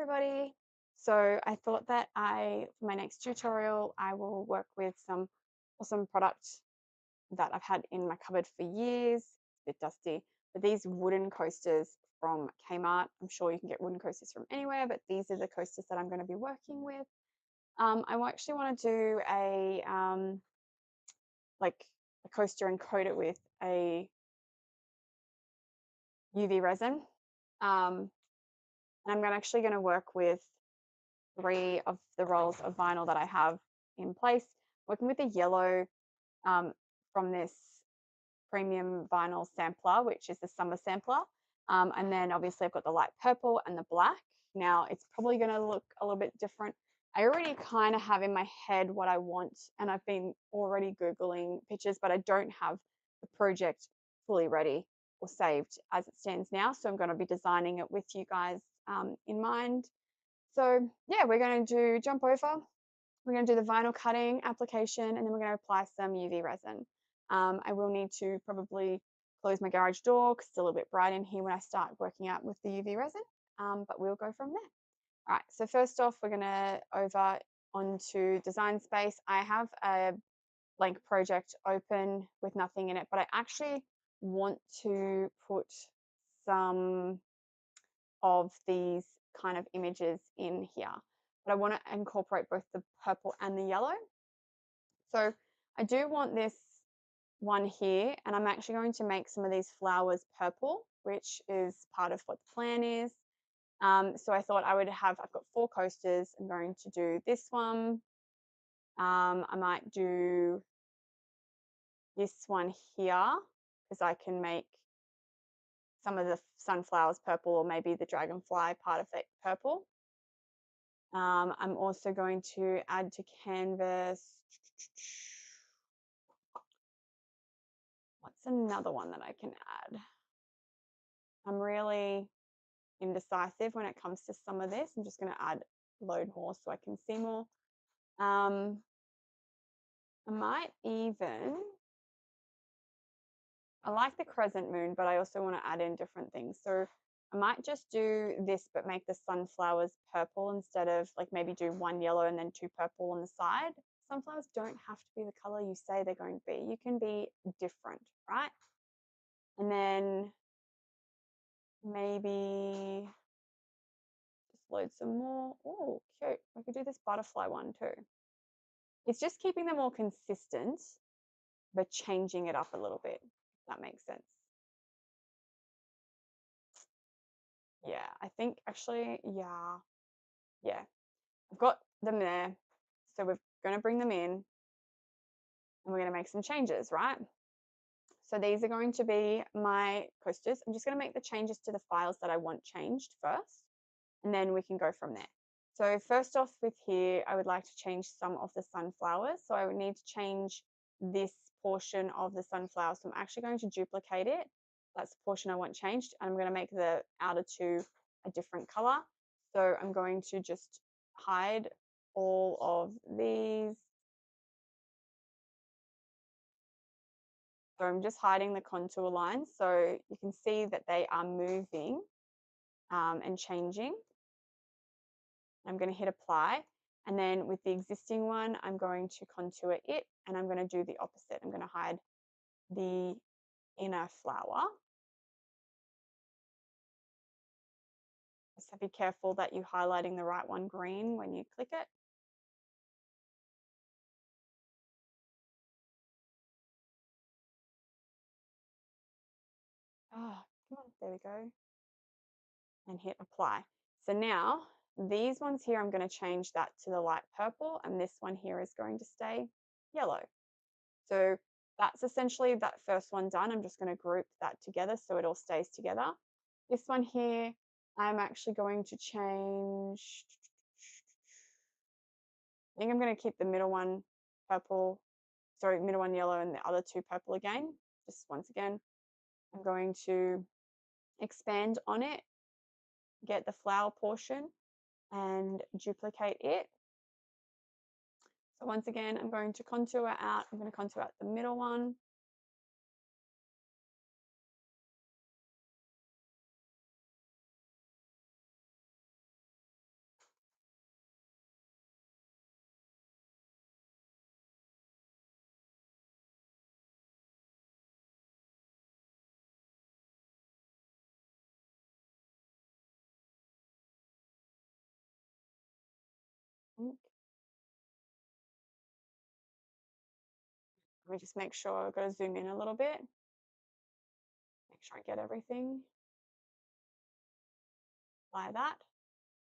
Everybody. So I thought that for my next tutorial, I will work with some awesome product that I've had in my cupboard for years. It's a bit dusty, but these wooden coasters from Kmart. I'm sure you can get wooden coasters from anywhere, but these are the coasters that I'm going to be working with. I actually want to do like a coaster and coat it with a UV resin. And I'm actually going to work with 3 of the rolls of vinyl that I have in place, working with the yellow um, from this premium vinyl sampler, which is the summer sampler. And then obviously I've got the light purple and the black. Now it's probably going to look a little bit different. I already kind of have in my head what I want, and I've been already Googling pictures, but I don't have the project fully ready or saved as it stands now. So I'm going to be designing it with you guys in mind. So yeah, we're going to jump over. We're going to do the vinyl cutting application, and then we're going to apply some UV resin. I will need to probably close my garage door because it's a little bit bright in here when I start working out with the UV resin, but we'll go from there. All right, so first off, we're going to over onto design space. I have a blank project open with nothing in it, but I actually want to put some of these kind of images in here. But I want to incorporate both the purple and the yellow. So I do want this one here, and I'm actually going to make some of these flowers purple, which is part of what the plan is. So I thought I've got 4 coasters. I'm going to do this one. I might do this one here because I can make some of the sunflowers purple, or maybe the dragonfly part of it purple. I'm also going to add to canvas. What's another one that I can add? I'm really indecisive when it comes to some of this. I'm just going to add load more so I can see more. I might even, I like the crescent moon, but I also want to add in different things. So I might just do this, but make the sunflowers purple instead of, like, maybe do 1 yellow and then 2 purple on the side. Sunflowers don't have to be the color you say they're going to be. You can be different, right? And then maybe just load some more. Oh, cute. I could do this butterfly one too. It's just keeping them all consistent, but changing it up a little bit, if that makes sense. Yeah, I think actually, yeah. I've got them there. So we're going to bring them in and we're going to make some changes, right? So these are going to be my coasters. I'm just going to make the changes to the files that I want changed first, and then we can go from there. So first off with here, I would like to change some of the sunflowers. So I would need to change this portion of the sunflower. So I'm actually going to duplicate it. That's the portion I want changed. And I'm going to make the outer 2 a different color. So I'm going to just hide all of these. So I'm just hiding the contour lines so you can see that they are moving and changing. I'm going to hit apply. And then with the existing one, I'm going to contour it, and I'm going to do the opposite. I'm going to hide the inner flower. Just be careful that you're highlighting the right one green when you click it. Oh, come on, there we go. And hit apply. So now these ones here, I'm going to change that to the light purple, and this one here is going to stay yellow. So that's essentially that first one done. I'm just going to group that together so it all stays together. This one here, I'm actually going to change. I think I'm going to keep the middle one purple, sorry, middle one yellow and the other 2 purple again. Just once again, I'm going to expand on it, get the flower portion and duplicate it. So once again, I'm going to contour out. I'm going to contour out the middle one. think. Let me just make sure. I've got to zoom in a little bit. Make sure I get everything. Apply that.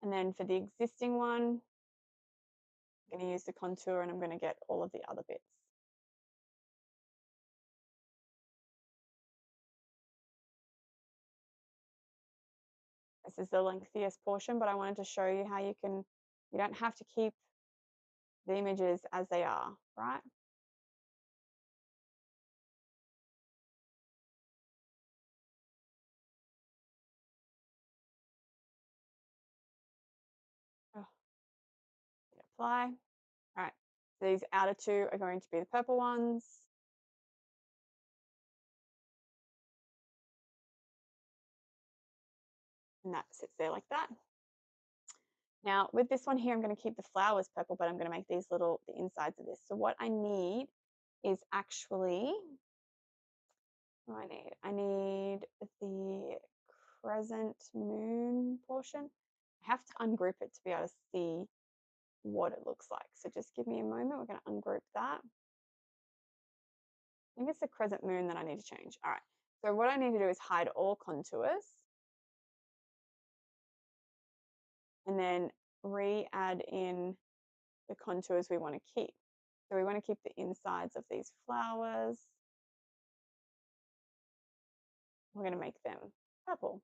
And then for the existing one, I'm going to use the contour and I'm going to get all of the other bits. This is the lengthiest portion, but I wanted to show you how you don't have to keep the images as they are, right? Oh, apply. All right, these outer two are going to be the purple ones. And that sits there like that. Now with this one here, I'm going to keep the flowers purple, but I'm going to make these the insides of this. So what I need is actually, what do I need? I need the crescent moon portion. I have to ungroup it to be able to see what it looks like. So just give me a moment. We're going to ungroup that. I think it's the crescent moon that I need to change. All right. So what I need to do is hide all contours and then re-add in the contours we want to keep. So we want to keep the insides of these flowers. We're going to make them purple.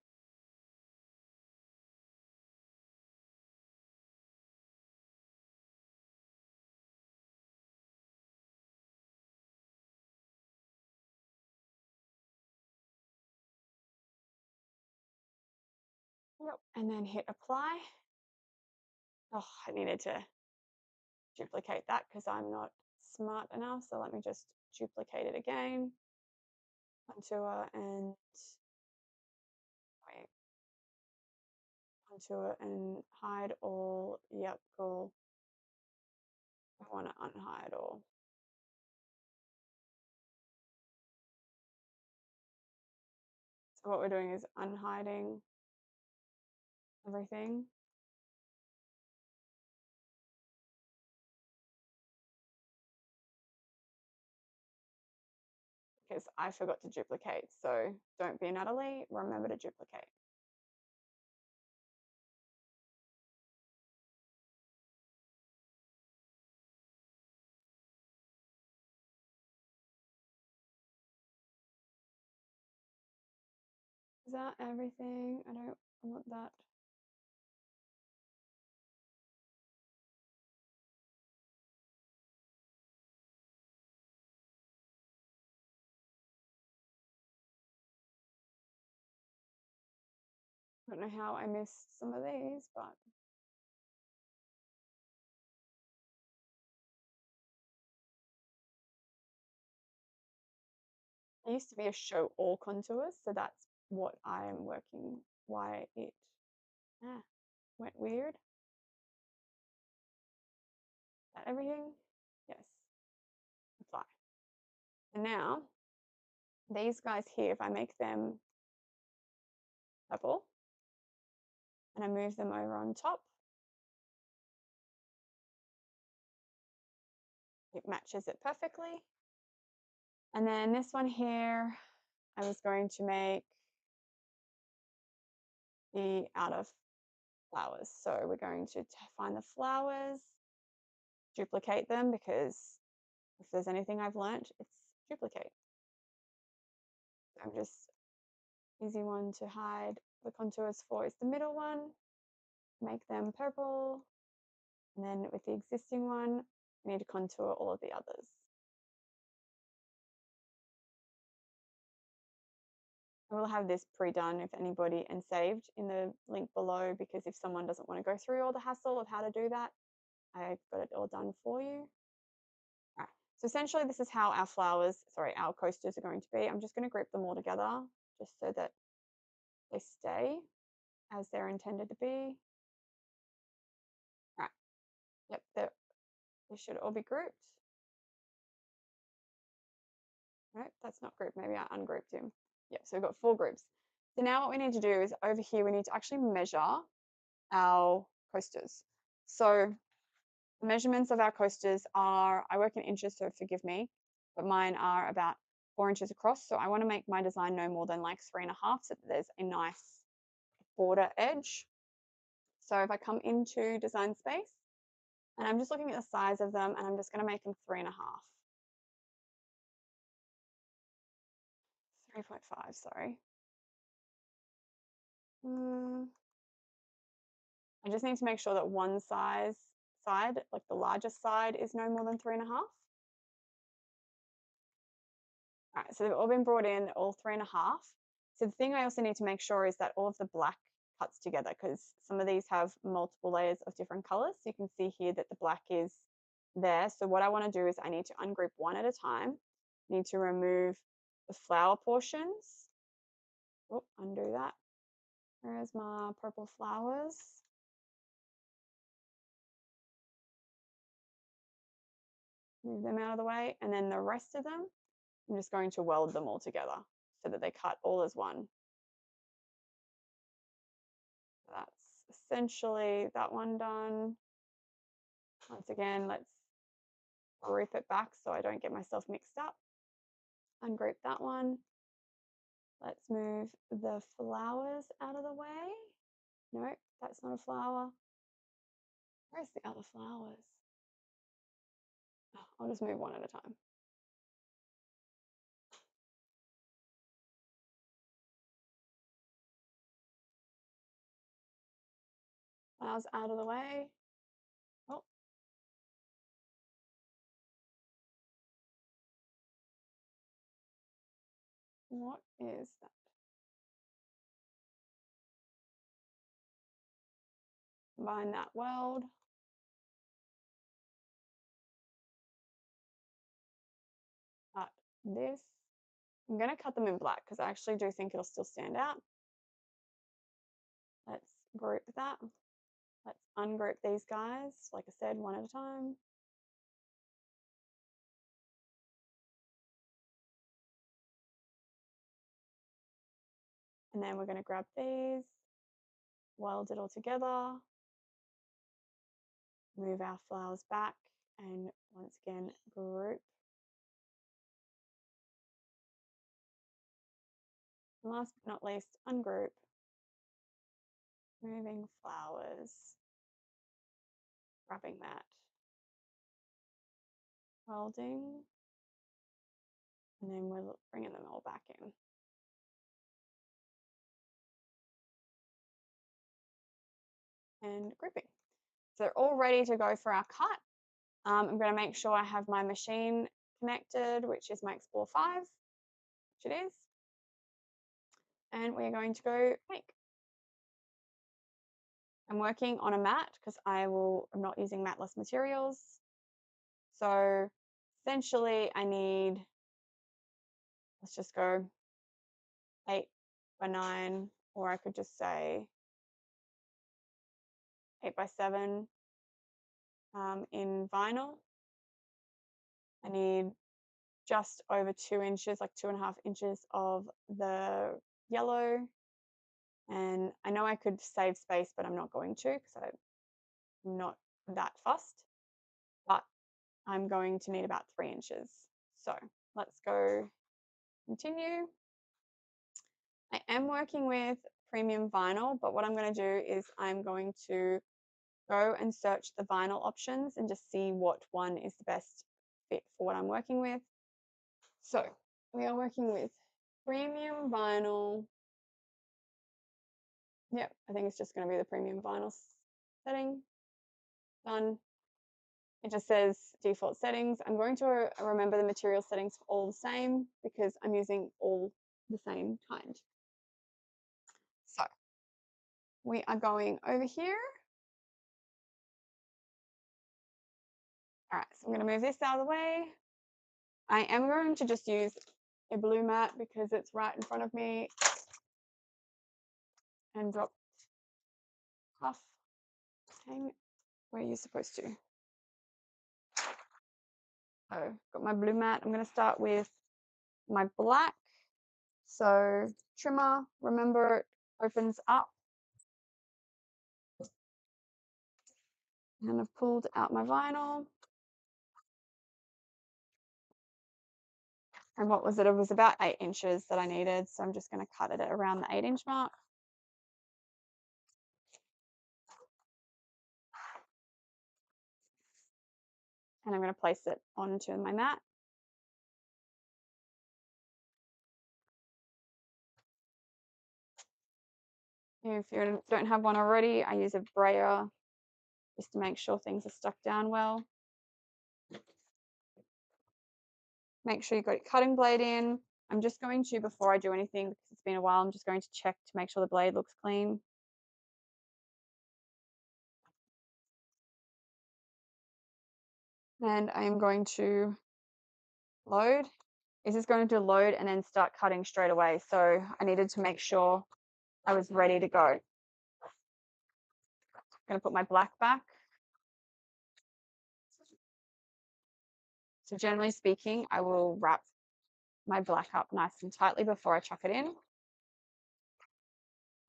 Yep. And then hit apply. Oh, I needed to duplicate that because I'm not smart enough. So let me just duplicate it again. Contour and wait. Contour and hide all. Yep, cool. I want to unhide all. So what we're doing is unhiding everything. Because I forgot to duplicate. So don't be Natalie, remember to duplicate. Is that everything? I don't want that. I don't know how I missed some of these, but it used to be a show all contours, so that's what I am working, why it went weird. Is that everything? Yes. Apply. And now these guys here, if I make them purple and I move them over on top, it matches it perfectly. And then this one here, I was going to make the outer flowers. So we're going to find the flowers, duplicate them, because if there's anything I've learned, it's duplicate. I'm just easy one to hide the contours for is the middle one, make them purple. And then with the existing one, we need to contour all of the others. I will have this pre-done if anybody and saved in the link below, because if someone doesn't want to go through all the hassle of how to do that, I've got it all done for you. All right. So essentially this is how our coasters are going to be. I'm just going to group them all together just so that they stay as they're intended to be. All right. Yep, they should all be grouped. Right, that's not grouped. Maybe I ungrouped him. Yeah, so we've got 4 groups. So now what we need to do is over here, we need to actually measure our coasters. So The measurements of our coasters are, I work in inches, so forgive me, but mine are about 4 inches across. So I want to make my design no more than like 3.5, so that there's a nice border edge. So if I come into design space and I'm just looking at the size of them, and I'm just going to make them 3.5. 3.5, sorry. I just need to make sure that one side, like the largest side, is no more than 3.5. All right, so they've all been brought in, all 3.5. So the thing I also need to make sure is that all of the black cuts together, because some of these have multiple layers of different colors. So you can see here that the black is there. So what I want to do is I need to ungroup one at a time. I need to remove the flower portions. Oh, undo that. Where's my purple flowers? Move them out of the way. And then the rest of them, I'm just going to weld them all together so that they cut all as one. That's essentially that one done. Once again, let's group it back so I don't get myself mixed up. Ungroup that one. Let's move the flowers out of the way. No, that's not a flower. Where's the other flowers? Oh, I'll just move one at a time. Flowers out of the way. Oh. What is that? Combine that weld. Cut this. I'm going to cut them in black because I actually do think it'll still stand out. Let's group that. Let's ungroup these guys, like I said, one at a time. And then we're going to grab these, weld it all together, move our flowers back, and once again, group. And last but not least, ungroup. Moving flowers, grabbing that, welding, and then we're bringing them all back in. And grouping. So they're all ready to go for our cut. I'm going to make sure I have my machine connected, which is my Explore 5, which it is. And we're going to go make. I'm working on a mat because I'm not using matless materials. So essentially I need, let's just go 8 by 9, or I could just say 8 by 7 in vinyl. I need just over 2 inches, like 2.5 inches of the yellow. And I know I could save space, but I'm not going to because I'm not that fussed. But I'm going to need about 3 inches. So let's go continue. I am working with premium vinyl, but what I'm going to do is I'm going to go and search the vinyl options and just see what one is the best fit for what I'm working with. So we are working with premium vinyl. Yep, I think it's just going to be the premium vinyl setting. Done. It just says default settings. I'm going to remember the material settings for all the same because I'm using all the same kind. So we are going over here. All right, so I'm going to move this out of the way. I am going to just use a blue mat because it's right in front of me, and drop half. Hang where you're supposed to. So got my blue mat. I'm going to start with my black. So trimmer, remember it opens up. And I've pulled out my vinyl. And what was it? It was about 8 inches that I needed. So I'm just going to cut it at around the 8-inch mark. And I'm going to place it onto my mat. If you don't have one already, I use a brayer just to make sure things are stuck down well. Make sure you've got your cutting blade in. I'm just going to, before I do anything, because it's been a while, I'm just going to check to make sure the blade looks clean. And I am going to load. This is going to load and then start cutting straight away. So I needed to make sure I was ready to go. I'm going to put my black back. So generally speaking, I will wrap my black up nice and tightly before I chuck it in.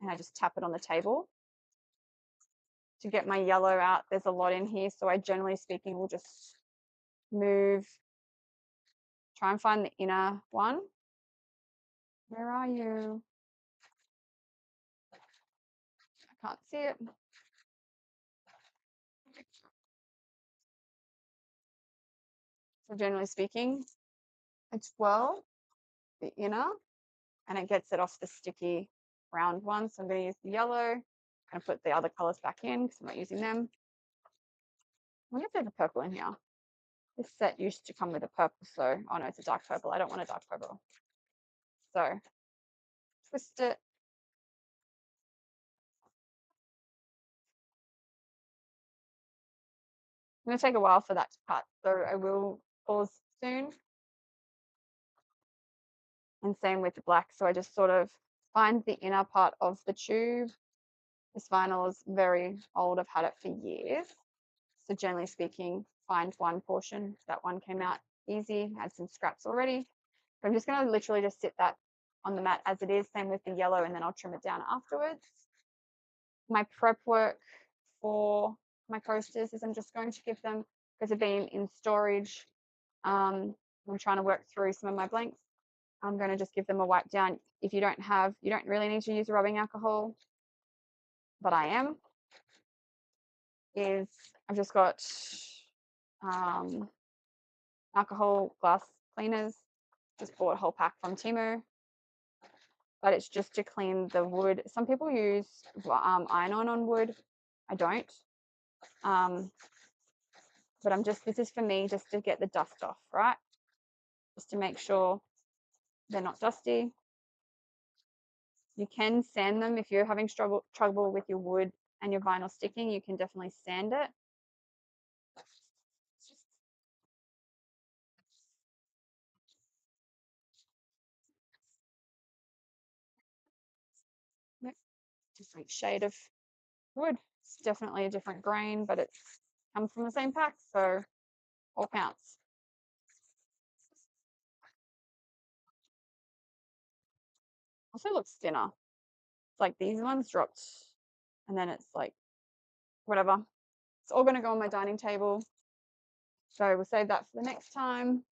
And I just tap it on the table. To get my yellow out, there's a lot in here. So I generally speaking will just move, try and find the inner one. Where are you? I can't see it. So generally speaking, it's the inner, and it gets it off the sticky round one. So I'm going to use the yellow. I'm going to put the other colors back in because I'm not using them. I wonder if there's a purple in here. This set used to come with a purple, so, oh no, it's a dark purple. I don't want a dark purple. So twist it. It's going to take a while for that to cut, so I will pause soon. And same with the black. So I just sort of find the inner part of the tube. This vinyl is very old. I've had it for years. So generally speaking, find one portion. That one came out easy, had some scraps already. So I'm just going to literally just sit that on the mat as it is, same with the yellow, and then I'll trim it down afterwards. My prep work for my coasters is I'm just going to give them, because they've been in storage, I'm trying to work through some of my blanks. I'm going to just give them a wipe down. If you don't really need to use rubbing alcohol, but I am, I've just got alcohol glass cleaners. Just bought a whole pack from Temu, but it's just to clean the wood. Some people use iron on wood. I don't. But this is for me just to get the dust off, right? Just to make sure they're not dusty. You can sand them if you're having trouble with your wood and your vinyl sticking. You can definitely sand it. Yep. Different shade of wood. It's definitely a different grain, but it's comes from the same pack, so all counts. Also looks thinner. It's like these ones dropped, and then it's like whatever. It's all going to go on my dining table. So we'll save that for the next time.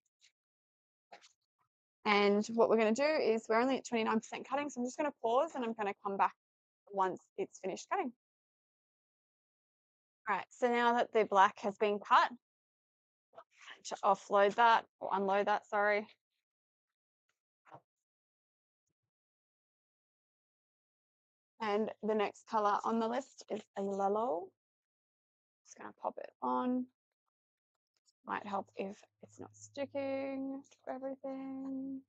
And what we're going to do is we're only at 29% cutting, so I'm just going to pause and I'm going to come back once it's finished cutting. All right, so now that the black has been cut, to offload that or unload that, sorry. And the next color on the list is a yellow. Just going to pop it on. Might help if it's not sticking to everything.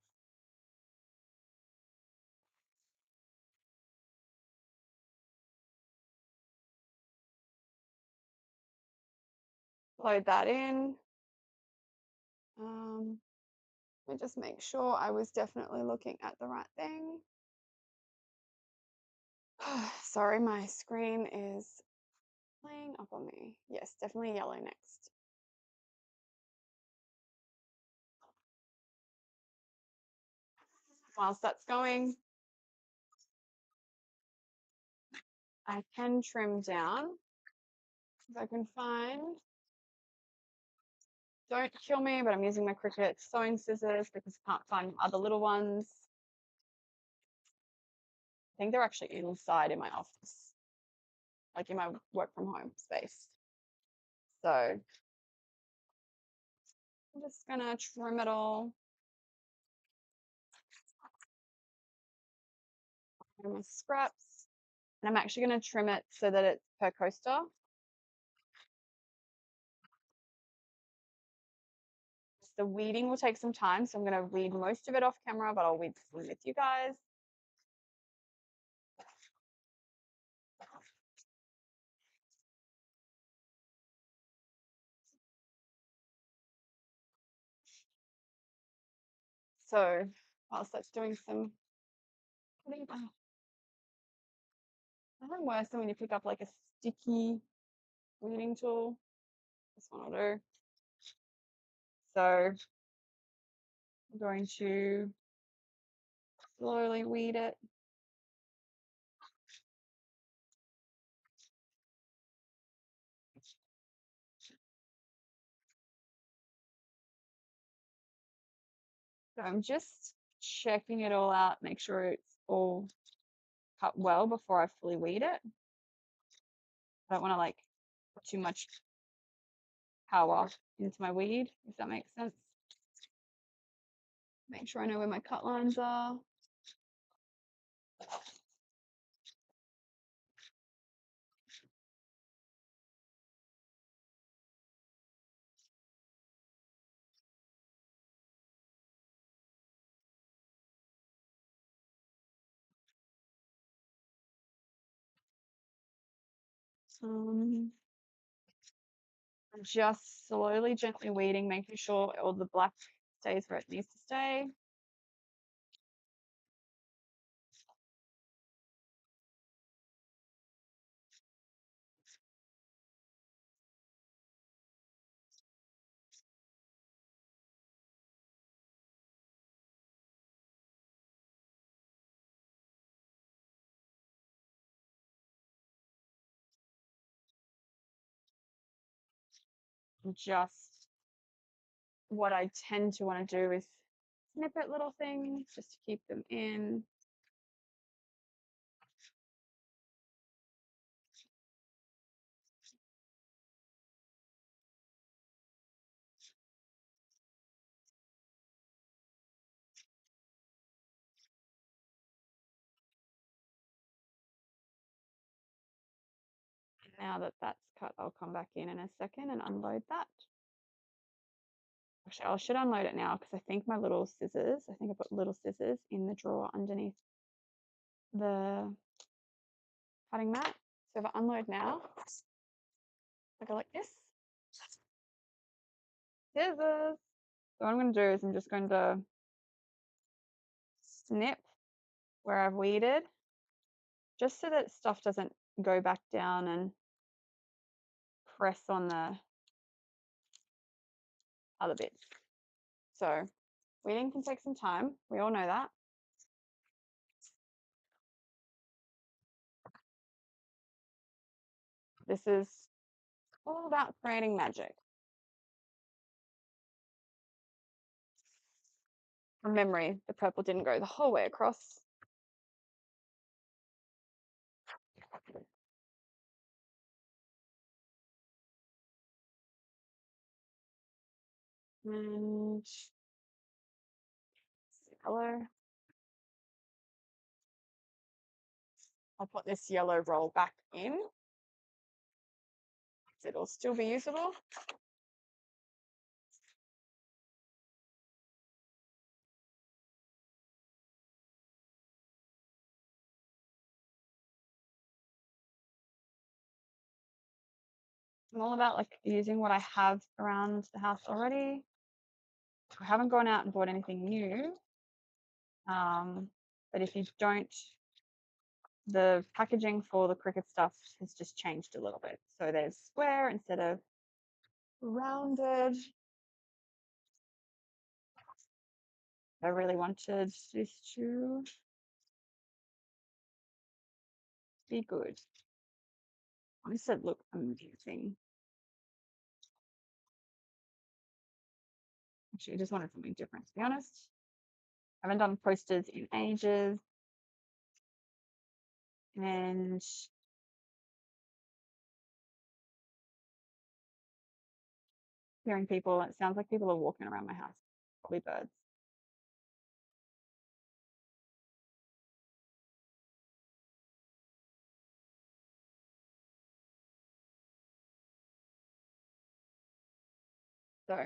Load that in. Let me just make sure I was definitely looking at the right thing. Sorry, my screen is playing up on me. Yes, definitely yellow next. Whilst that's going, I can trim down if I can find. Don't kill me, but I'm using my Cricut sewing scissors because I can't find other little ones. I think they're actually inside in my office, like in my work from home space. So I'm just gonna trim it all. My scraps. And I'm actually gonna trim it so that it's per coaster. The weeding will take some time, so I'm gonna weed most of it off camera, but I'll weed some with you guys. So whilst that's doing some, nothing worse than when you pick up like a sticky weeding tool. This one will do. So I'm going to slowly weed it. So I'm just checking it all out, make sure it's all cut well before I fully weed it. I don't want to like put too much power into my weed, if that makes sense. Make sure I know where my cut lines are. I'm just slowly, gently weeding, making sure all the black stays where it needs to stay. Just what I tend to want to do is snippet little things just to keep them in. Now that that's cut, I'll come back in a second and unload that. Actually, I should unload it now because I think my little scissors, I think I put little scissors in the drawer underneath the cutting mat. So if I unload now, I go like this. Scissors. So what I'm going to do is I'm just going to snip where I've weeded, just so that stuff doesn't go back down and press on the other bits. So weeding can take some time. We all know that. This is all about creating magic. From memory, the purple didn't go the whole way across. And color. I'll put this yellow roll back in. It'll still be usable. I'm all about like using what I have around the house already. I haven't gone out and bought anything new. But if you don't, the packaging for the Cricut stuff has just changed a little bit. So there's square instead of rounded. I really wanted this to be good. I said, look amazing. Actually, I just wanted something different, to be honest. I haven't done posters in ages. And hearing people, it sounds like people are walking around my house, probably birds. So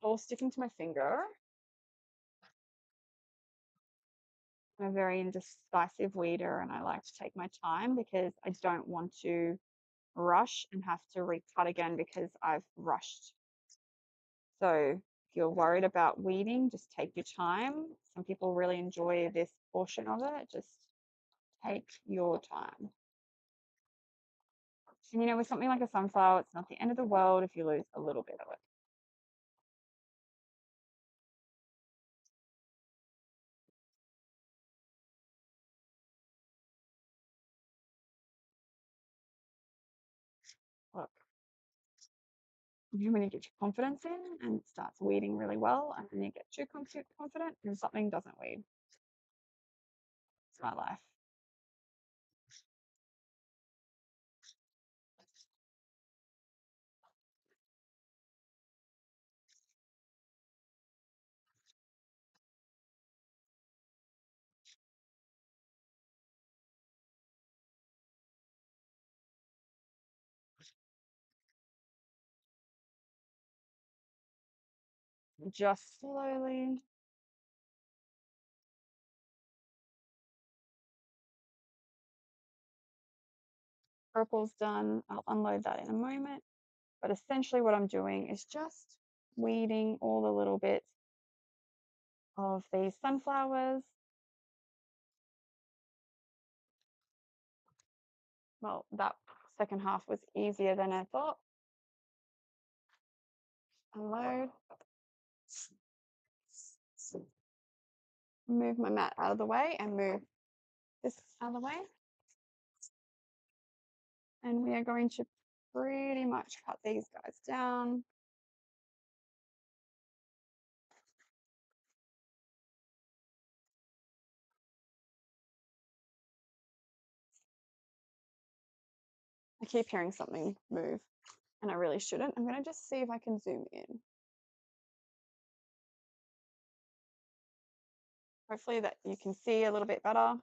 all sticking to my finger. I'm a very indecisive weeder and I like to take my time because I don't want to rush and have to recut again because I've rushed. So if you're worried about weeding, just take your time. Some people really enjoy this portion of it. Just take your time. And you know, with something like a sunflower, it's not the end of the world if you lose a little bit of it. Look, when you get your confidence in and it starts weeding really well, and then you get too confident and something doesn't weed. It's my life. Just slowly. Purple's done. I'll unload that in a moment. But essentially what I'm doing is just weeding all the little bits of these sunflowers. Well, that second half was easier than I thought. Unload. Move my mat out of the way and move this out of the way. And we are going to pretty much cut these guys down. I keep hearing something move and I really shouldn't. I'm going to just see if I can zoom in. Hopefully that you can see a little bit better.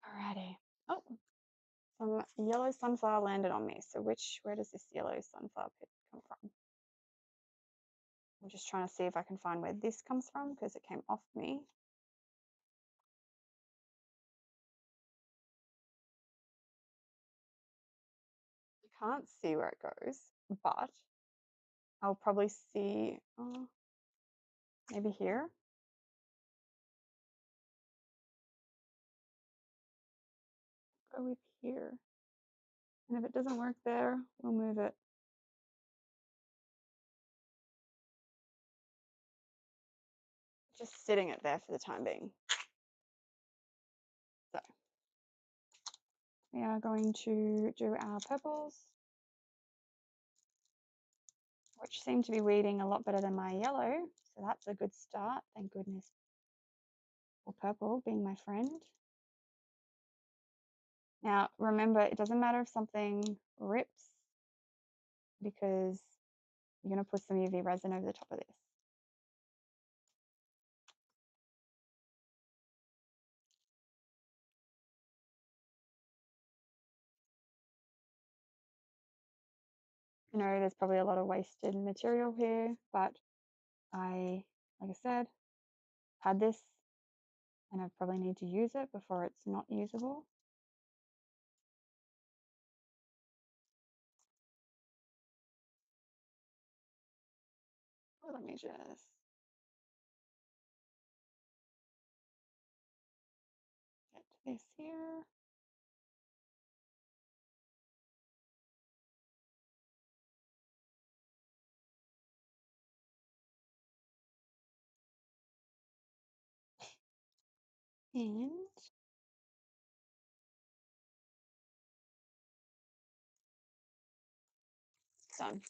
Alrighty. Oh, some yellow sunflower landed on me. So where does this yellow sunflower pit come from? I'm just trying to see if I can find where this comes from because it came off me. You can't see where it goes, but I'll probably see maybe here. Go with here. And if it doesn't work there, we'll move it. Just sitting it there for the time being. So we are going to do our purples, which seem to be weeding a lot better than my yellow. So that's a good start, thank goodness for purple being my friend. Now, remember, it doesn't matter if something rips because you're going to put some UV resin over the top of this. I know there's probably a lot of wasted material here, but like I said, had this and I probably need to use it before it's not usable. Let me just get this here. And done.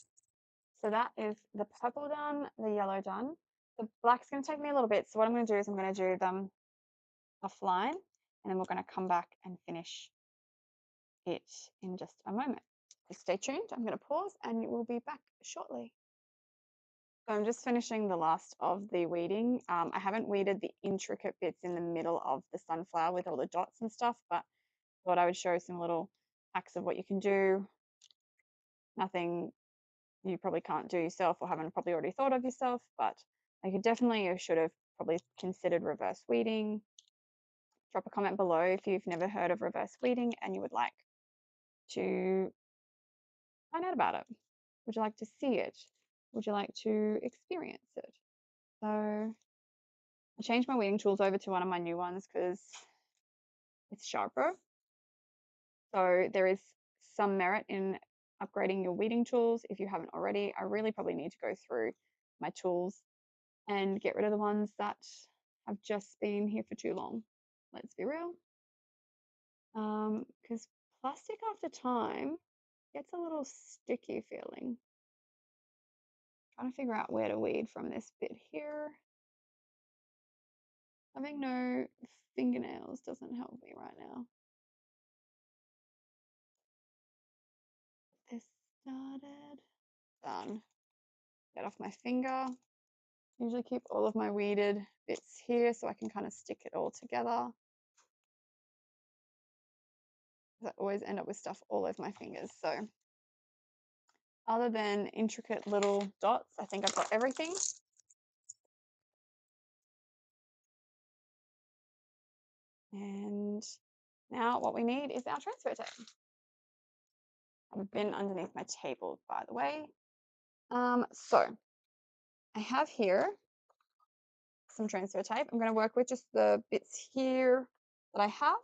So that is the purple done, the yellow done. The black's going to take me a little bit. So what I'm going to do is I'm going to do them offline, and then we're going to come back and finish it in just a moment. So stay tuned. I'm going to pause and we'll be back shortly. So I'm just finishing the last of the weeding. I haven't weeded the intricate bits in the middle of the sunflower with all the dots and stuff, but thought I would show some little hacks of what you can do. Nothing you probably can't do yourself or haven't probably already thought of yourself, but I could definitely or should have probably considered reverse weeding. Drop a comment below if you've never heard of reverse weeding and you would like to find out about it. Would you like to see it? Would you like to experience it? So I changed my weeding tools over to one of my new ones because it's sharper. So there is some merit in upgrading your weeding tools if you haven't already. I really probably need to go through my tools and get rid of the ones that have just been here for too long. Let's be real. Because plastic after time gets a little sticky feeling. Trying to figure out where to weed from this bit here. Having no fingernails doesn't help me right now. This started. Done. Get off my finger. Usually keep all of my weeded bits here so I can kind of stick it all together. I always end up with stuff all over my fingers. So other than intricate little dots, I think I've got everything. And now what we need is our transfer tape. I have a bin underneath my table, by the way. So I have here some transfer tape. I'm going to work with just the bits here that I have.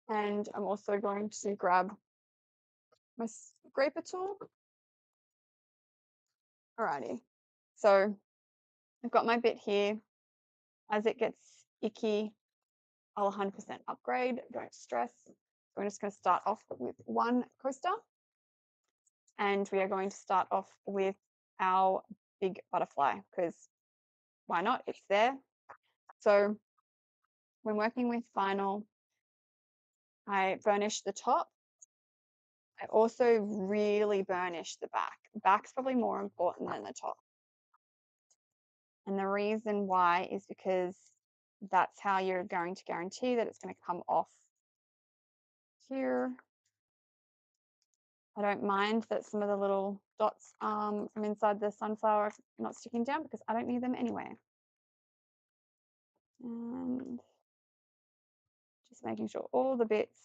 And I'm also going to grab my scraper tool. Alrighty. So I've got my bit here. As it gets icky, I'll 100% upgrade. Don't stress. So I'm just going to start off with one coaster. And we are going to start off with our big butterfly because why not? It's there. So when working with vinyl, I burnish the top. I also really burnish the back. Back's probably more important than the top. And the reason why is because that's how you're going to guarantee that it's going to come off here. I don't mind that some of the little dots from inside the sunflower are not sticking down because I don't need them anyway. And just making sure all the bits.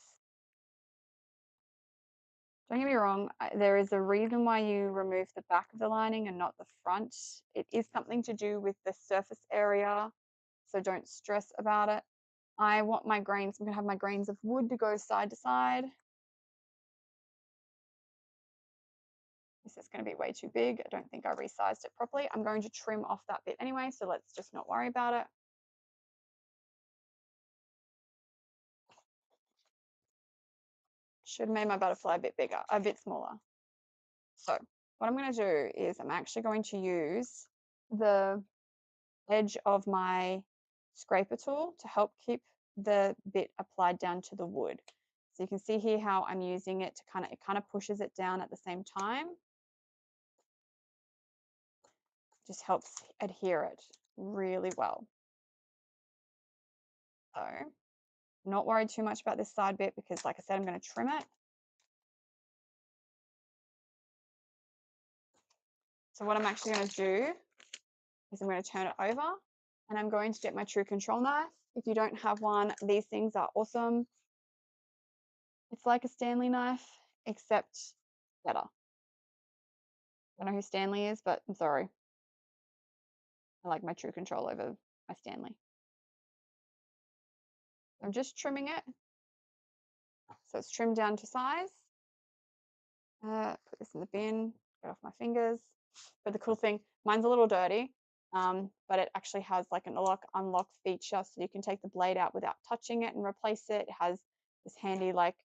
Don't get me wrong, there is a reason why you remove the back of the lining and not the front. It is something to do with the surface area, so don't stress about it. I want my grains, I'm going to have my grains of wood to go side to side. This is going to be way too big. I don't think I resized it properly. I'm going to trim off that bit anyway, so let's just not worry about it. Should have made my butterfly a bit bigger, a bit smaller. So what I'm going to do is I'm actually going to use the edge of my scraper tool to help keep the bit applied down to the wood. So you can see here how I'm using it to it kind of pushes it down at the same time. Just helps adhere it really well. So not worried too much about this side bit because like I said, I'm going to trim it. So what I'm actually going to do is I'm going to turn it over and I'm going to get my true control knife. If you don't have one, these things are awesome. It's like a Stanley knife, except better. I don't know who Stanley is, but I'm sorry. I like my true control over my Stanley. I'm just trimming it. So it's trimmed down to size. Put this in the bin, get off my fingers. But the cool thing, mine's a little dirty. but it actually has like an unlock feature, so you can take the blade out without touching it and replace it. It has this handy like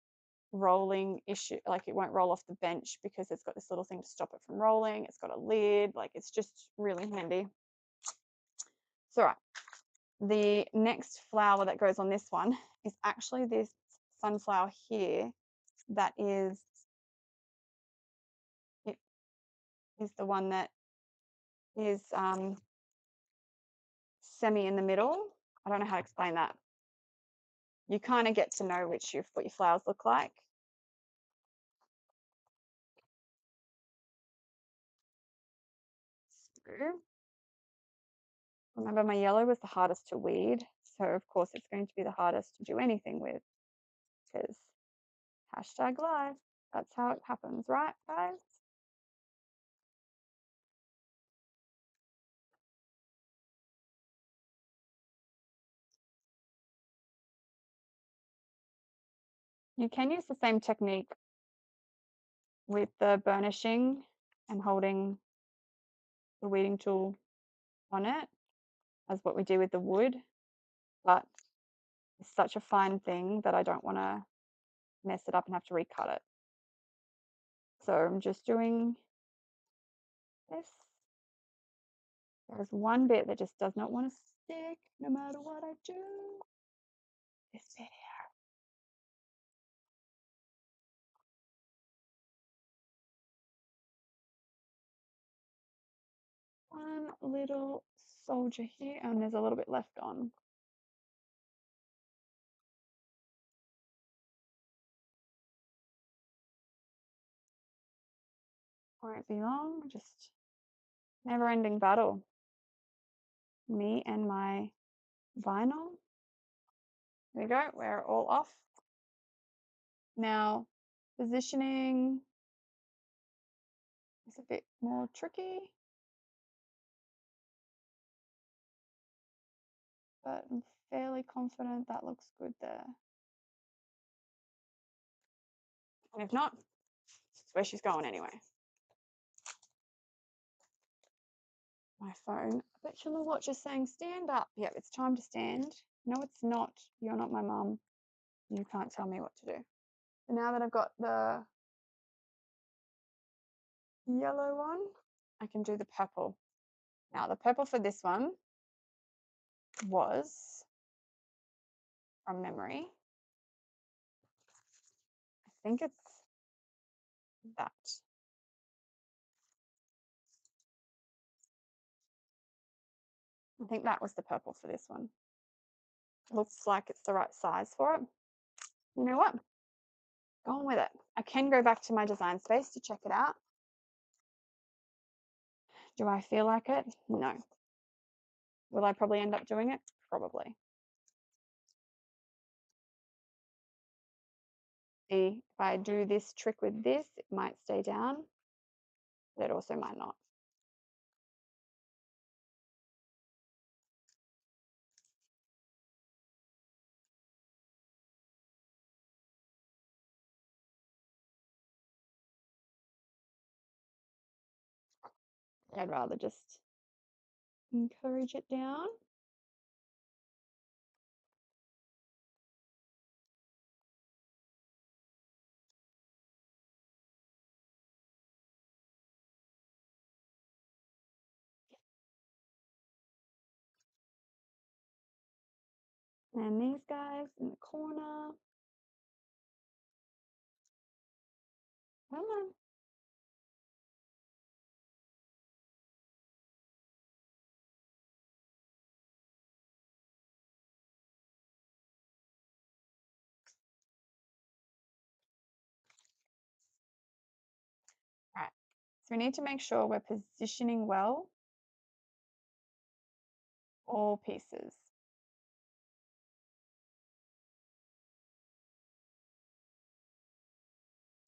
rolling issue, like it won't roll off the bench because it's got this little thing to stop it from rolling. It's got a lid, like it's just really handy. So right, the next flower that goes on this one is actually this sunflower here that is it is the one that is semi in the middle. I don't know how to explain that. You kind of get to know what your flowers look like. So, remember, my yellow was the hardest to weed, so of course it's going to be the hardest to do anything with, because #life. That's how it happens, right, guys? You can use the same technique with the burnishing and holding the weeding tool on it as what we do with the wood, but it's such a fine thing that I don't want to mess it up and have to recut it. So I'm just doing this. There's one bit that just does not want to stick no matter what I do. This bit here. One little soldier here, and there's a little bit left on. Won't be long, just never-ending battle. Me and my vinyl. There we go, we're all off. Now, positioning is a bit more tricky, but I'm fairly confident that looks good there. And if not, it's where she's going anyway. My phone. I bet you'll watch is saying stand up. Yep, it's time to stand. No, it's not. You're not my mum. You can't tell me what to do. So now that I've got the yellow one, I can do the purple. Now the purple for this one was, from memory, I think it's that. I think that was the purple for this one. Looks like it's the right size for it. You know what? Go on with it. I can go back to my design space to check it out. Do I feel like it? No. Will I probably end up doing it? Probably. See, if I do this trick with this, it might stay down, but it also might not. I'd rather just encourage it down. And these guys in the corner. Come on. Right. So we need to make sure we're positioning well all pieces.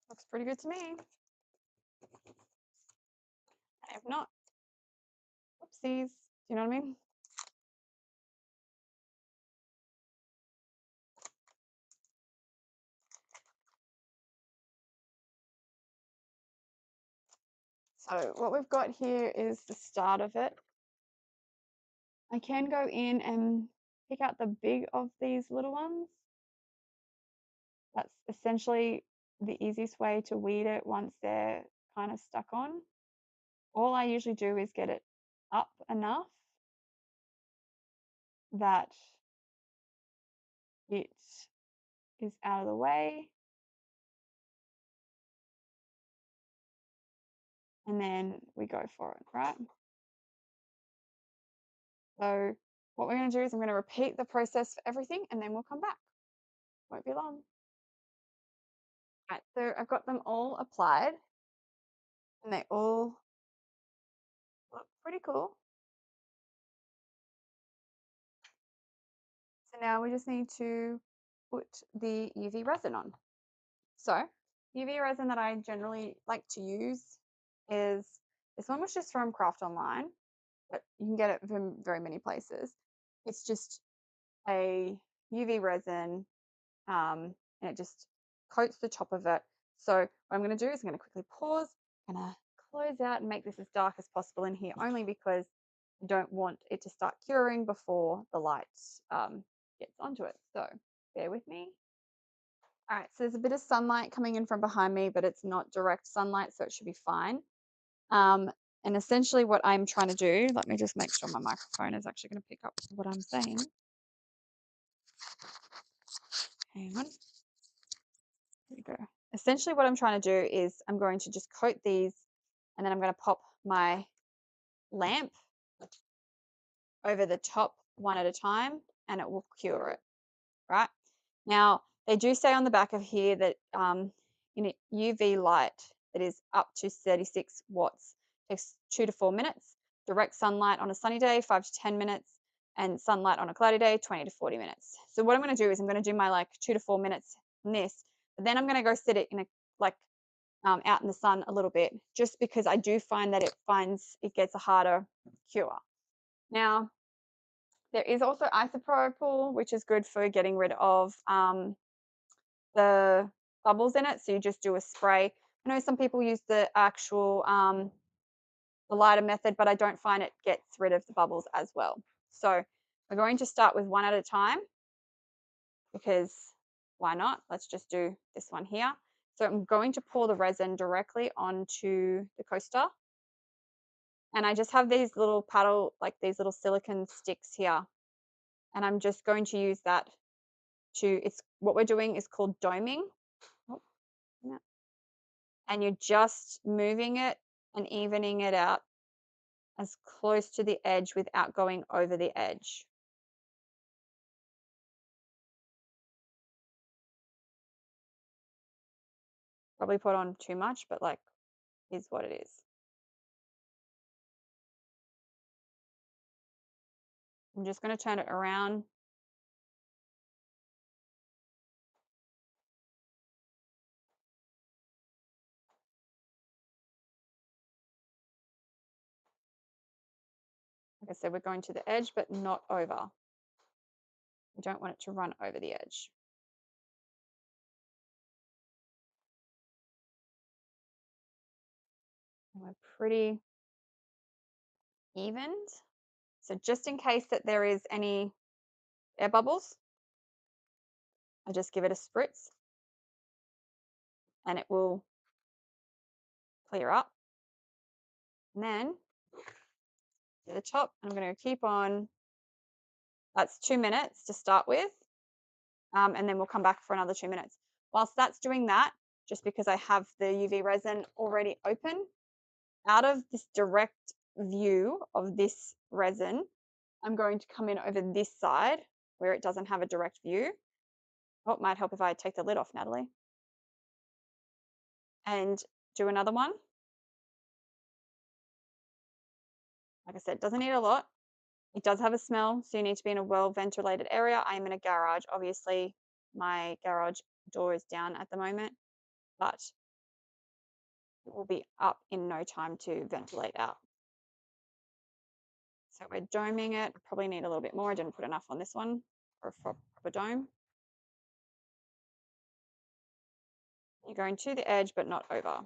Looks pretty good to me. And if not, whoopsies. Do you know what I mean? So what we've got here is the start of it. I can go in and pick out the big of these little ones. That's essentially the easiest way to weed it once they're kind of stuck on. All I usually do is get it up enough that it is out of the way. And then we go for it, right? So what we're going to do is I'm going to repeat the process for everything and then we'll come back. Won't be long. Right, so I've got them all applied and they all look pretty cool. So now we just need to put the UV resin on. So UV resin that I generally like to use is, this one was just from Craft Online, but you can get it from very many places. It's just a UV resin and it just coats the top of it. So what I'm going to do is I'm going to quickly pause, I'm going to close out and make this as dark as possible in here, only because I don't want it to start curing before the light gets onto it. So bear with me. All right, so there's a bit of sunlight coming in from behind me, but it's not direct sunlight, so it should be fine. And essentially what I'm trying to do, let me just make sure my microphone is actually going to pick up what I'm saying. Hang on. There we go. Essentially what I'm trying to do is I'm going to just coat these and then I'm going to pop my lamp over the top one at a time and it will cure it, right? Now, they do say on the back of here that in UV light that is up to 36 watts takes 2 to 4 minutes. Direct sunlight on a sunny day, 5 to 10 minutes. And sunlight on a cloudy day, 20 to 40 minutes. So what I'm going to do is I'm going to do my like 2 to 4 minutes in this, but then I'm going to go sit it in a like out in the sun a little bit, just because I do find that it gets a harder cure. Now, there is also isopropyl, which is good for getting rid of the bubbles in it. So you just do a spray. I know some people use the actual the lighter method, but I don't find it gets rid of the bubbles as well. So we're going to start with one at a time because why not? Let's just do this one here. So I'm going to pour the resin directly onto the coaster. And I just have these little paddle, like these little silicone sticks here. And I'm just going to use that it's what we're doing is called doming. Oh, yeah. And you're just moving it and evening it out as close to the edge without going over the edge. Probably put on too much, but like, is what it is. I'm just going to turn it around. Like I said, we're going to the edge, but not over. We don't want it to run over the edge. And we're pretty evened. So just in case that there is any air bubbles, I just give it a spritz and it will clear up. And then to the top, I'm going to keep on. That's 2 minutes to start with. And then we'll come back for another 2 minutes. Whilst that's doing that, just because I have the UV resin already open, out of this direct view of this resin, I'm going to come in over this side where it doesn't have a direct view. Oh, it might help if I take the lid off, Natalie. And do another one. Like I said, doesn't need a lot. It does have a smell, so you need to be in a well-ventilated area. I am in a garage. Obviously, my garage door is down at the moment, but it will be up in no time to ventilate out. So we're doming it. Probably need a little bit more. I didn't put enough on this one for a proper dome. You're going to the edge, but not over.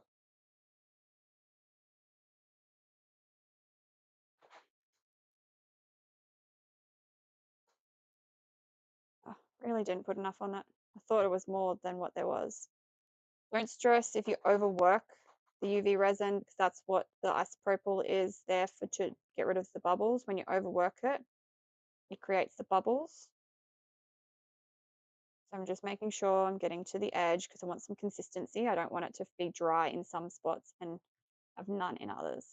really didn't put enough on it. I thought it was more than what there was. Don't stress if you overwork the UV resin, because that's what the isopropyl is there for, to get rid of the bubbles. When you overwork it, it creates the bubbles. So I'm just making sure I'm getting to the edge because I want some consistency. I don't want it to be dry in some spots and have none in others.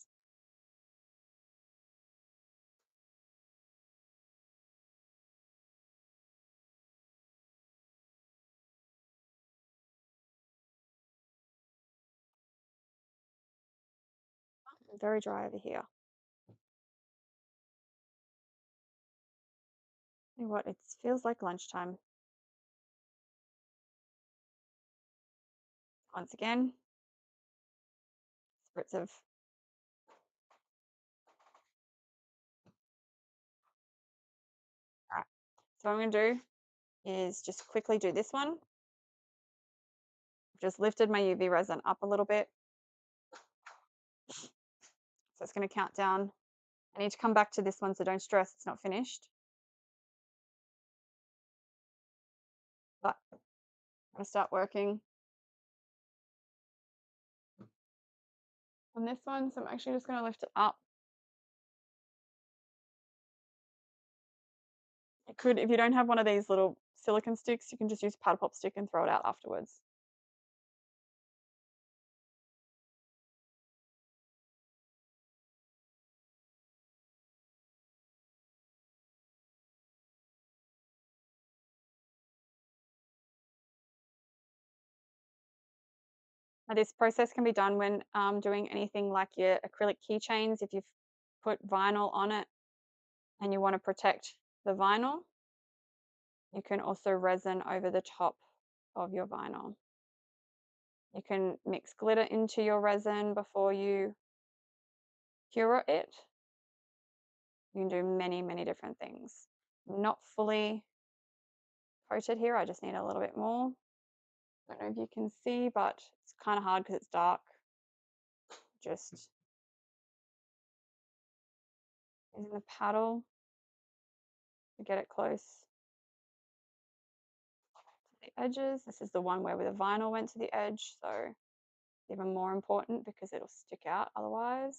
I'm very dry over here. You know what? It feels like lunchtime. Once again, spritz of all right. So what I'm going to do is just quickly do this one. I've just lifted my UV resin up a little bit. So it's going to count down. I need to come back to this one, so don't stress, it's not finished. But I'm going to start working on this one. So I'm actually just going to lift it up. You could, if you don't have one of these little silicone sticks, you can just use a powder pop stick and throw it out afterwards. Now, this process can be done when doing anything like your acrylic keychains. If you've put vinyl on it and you want to protect the vinyl, you can also resin over the top of your vinyl. You can mix glitter into your resin before you cure it. You can do many, many different things. Not fully coated here. I just need a little bit more. I don't know if you can see, but it's kind of hard because it's dark. Just using the paddle to get it close to the edges. This is the one where the vinyl went to the edge, so it's even more important because it'll stick out otherwise.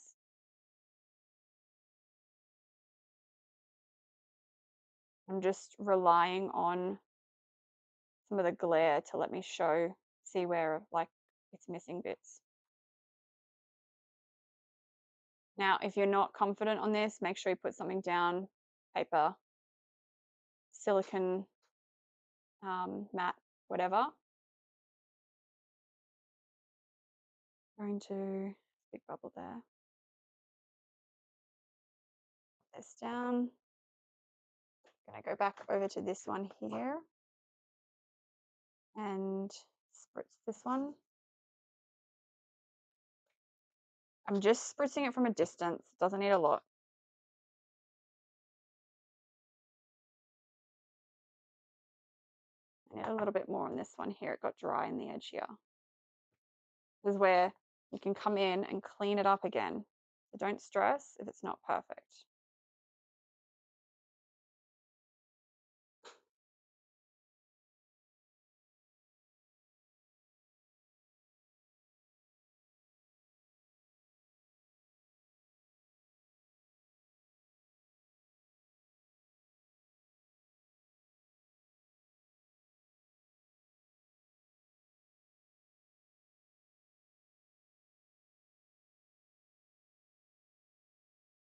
I'm just relying on some of the glare to let me see where like it's missing bits. Now, if you're not confident on this, make sure you put something down, paper, silicone, mat, whatever. Going to big bubble there. Put this down. Going to go back over to this one here and spritz this one. I'm just spritzing it from a distance. Doesn't need a lot. I need a little bit more on this one here. It got dry in the edge here. This is where you can come in and clean it up again. So don't stress if it's not perfect.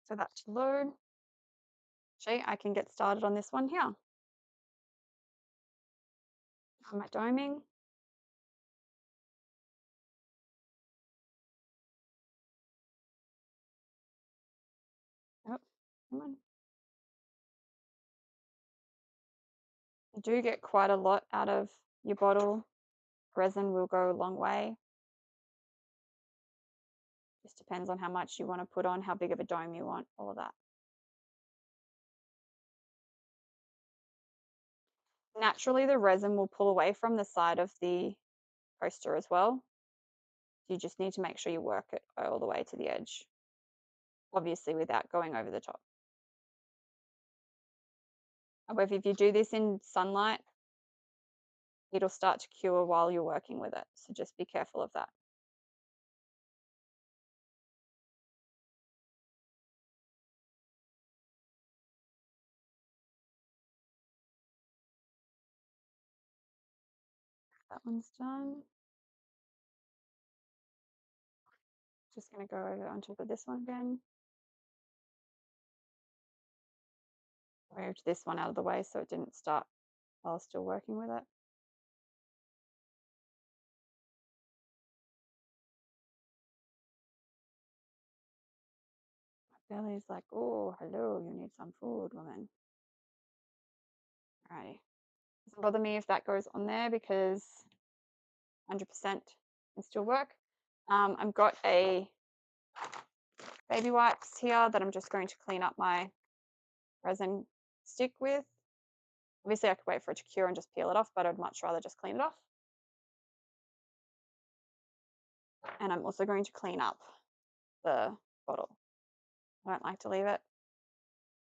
So that to load. See, I can get started on this one here. On my doming. Oh, come on. You do get quite a lot out of your bottle. Resin will go a long way. Just depends on how much you want to put on, how big of a dome you want, all of that. Naturally, the resin will pull away from the side of the coaster as well. You just need to make sure you work it all the way to the edge, obviously without going over the top. However, if you do this in sunlight, it'll start to cure while you're working with it. So just be careful of that. That one's done. Just going to go over on top of this one again. Moved this one out of the way so it didn't start while I was still working with it. My belly's like, oh, hello, you need some food, woman. Alrighty. Doesn't bother me if that goes on there because 100% can still work. I've got a baby wipes here that I'm just going to clean up my resin stick with. Obviously, I could wait for it to cure and just peel it off, but I'd much rather just clean it off. And I'm also going to clean up the bottle. I don't like to leave it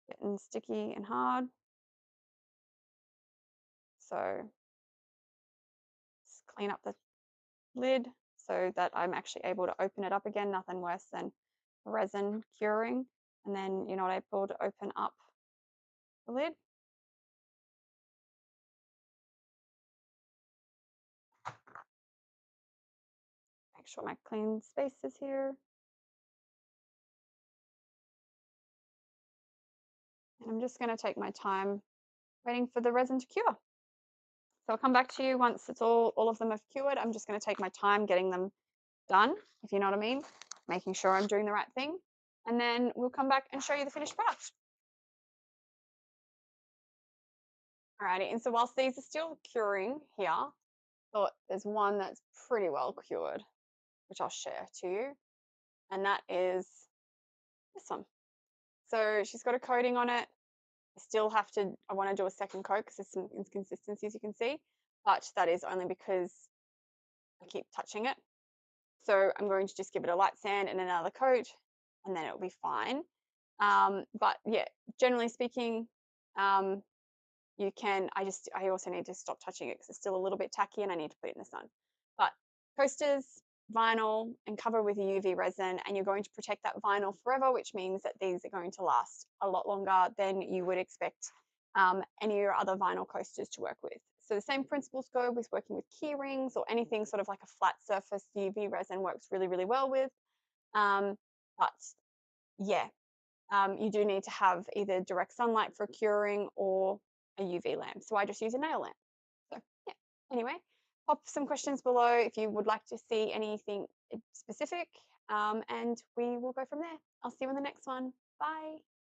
getting sticky and hard. So just clean up the lid so that I'm actually able to open it up again. Nothing worse than resin curing and then you're not able to open up the lid. Make sure my clean space is here. And I'm just going to take my time waiting for the resin to cure. So I'll come back to you once it's all of them have cured. I'm just going to take my time getting them done, if you know what I mean, making sure I'm doing the right thing. And then we'll come back and show you the finished product. Alrighty, and so whilst these are still curing here, thought there's one that's pretty well cured, which I'll share to you. And that is this one. So she's got a coating on it. I still have to, I want to do a second coat because there's some inconsistencies you can see, but that is only because I keep touching it. So I'm going to just give it a light sand and another coat and then it'll be fine. But yeah, generally speaking, you can, I also need to stop touching it because it's still a little bit tacky and I need to put it in the sun. But coasters, vinyl, and cover with a UV resin, and you're going to protect that vinyl forever, which means that these are going to last a lot longer than you would expect any of your other vinyl coasters to work with. So the same principles go with working with key rings or anything sort of like a flat surface. UV resin works really, really well with. But yeah, you do need to have either direct sunlight for curing or a UV lamp. So I just use a nail lamp. So yeah, anyway, pop some questions below if you would like to see anything specific, and we will go from there. I'll see you in the next one. Bye.